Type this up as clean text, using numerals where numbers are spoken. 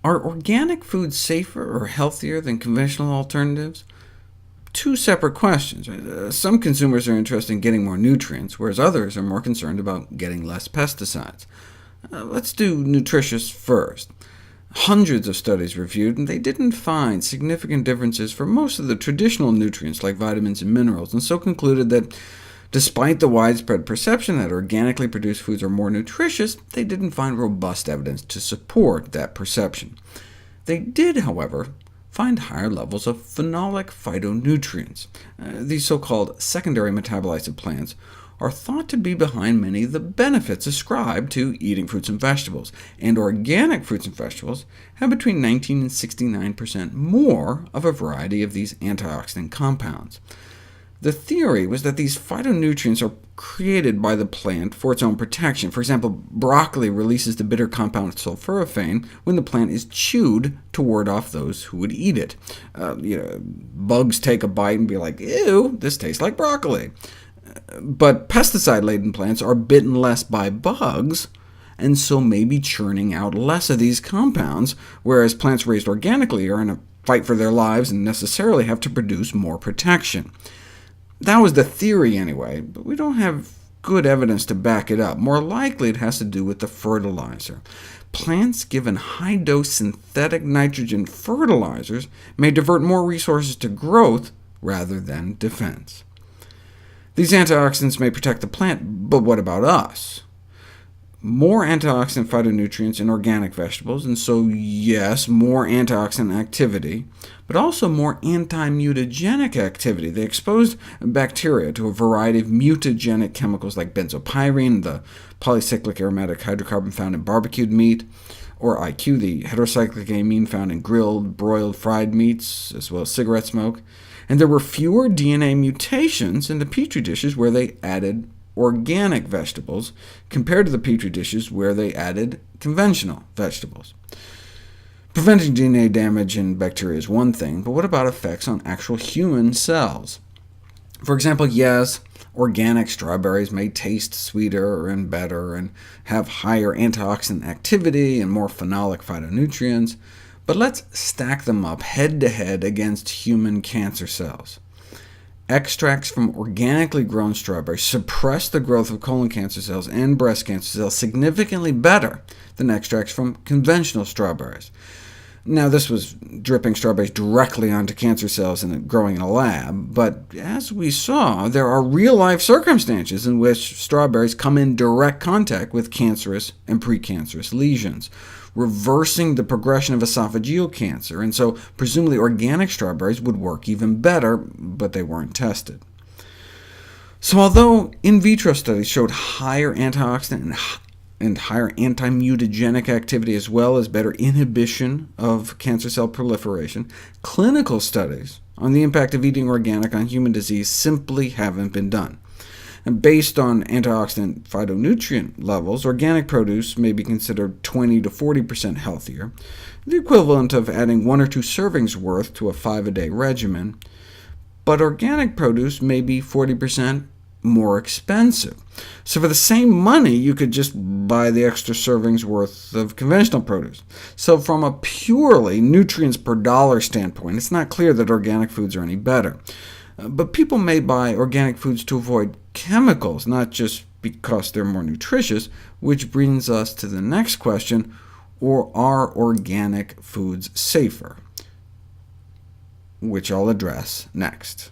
Are organic foods safer or healthier than conventional alternatives? Two separate questions. Some consumers are interested in getting more nutrients, whereas others are more concerned about getting less pesticides. Let's do nutritious first. Hundreds of studies reviewed, and they didn't find significant differences for most of the traditional nutrients like vitamins and minerals, and so concluded that despite the widespread perception that organically produced foods are more nutritious, they didn't find robust evidence to support that perception. They did, however, find higher levels of phenolic phytonutrients. These so-called secondary metabolites of plants are thought to be behind many of the benefits ascribed to eating fruits and vegetables, and organic fruits and vegetables have between 19 and 69% more of a variety of these antioxidant compounds. The theory was that these phytonutrients are created by the plant for its own protection. For example, broccoli releases the bitter compound sulforaphane when the plant is chewed to ward off those who would eat it. Bugs take a bite and be like, ew, this tastes like broccoli. But pesticide-laden plants are bitten less by bugs, and so may be churning out less of these compounds, whereas plants raised organically are in a fight for their lives and necessarily have to produce more protection. That was the theory anyway, but we don't have good evidence to back it up. More likely it has to do with the fertilizer. Plants given high-dose synthetic nitrogen fertilizers may divert more resources to growth rather than defense. These antioxidants may protect the plant, but what about us? More antioxidant phytonutrients in organic vegetables, and so yes, more antioxidant activity, but also more anti-mutagenic activity. They exposed bacteria to a variety of mutagenic chemicals like benzopyrene, the polycyclic aromatic hydrocarbon found in barbecued meat, or IQ, the heterocyclic amine found in grilled, broiled, fried meats, as well as cigarette smoke. And there were fewer DNA mutations in the Petri dishes where they added organic vegetables, compared to the Petri dishes where they added conventional vegetables. Preventing DNA damage in bacteria is one thing, but what about effects on actual human cells? For example, yes, organic strawberries may taste sweeter and better, and have higher antioxidant activity and more phenolic phytonutrients, but let's stack them up head-to-head against human cancer cells. Extracts from organically grown strawberries suppress the growth of colon cancer cells and breast cancer cells significantly better than extracts from conventional strawberries. Now, this was dripping strawberries directly onto cancer cells and growing in a lab, but as we saw, there are real-life circumstances in which strawberries come in direct contact with cancerous and precancerous lesions, reversing the progression of esophageal cancer, and so presumably organic strawberries would work even better, but they weren't tested. So although in vitro studies showed higher antioxidant and higher anti-mutagenic activity, as well as better inhibition of cancer cell proliferation, clinical studies on the impact of eating organic on human disease simply haven't been done. And based on antioxidant phytonutrient levels, organic produce may be considered 20 to 40% healthier, the equivalent of adding 1 or 2 servings worth to a 5-a-day regimen, but organic produce may be 40% more expensive. So for the same money, you could just buy the extra servings worth of conventional produce. So from a purely nutrients per dollar standpoint, it's not clear that organic foods are any better. But people may buy organic foods to avoid chemicals, not just because they're more nutritious, which brings us to the next question, or are organic foods safer? Which I'll address next.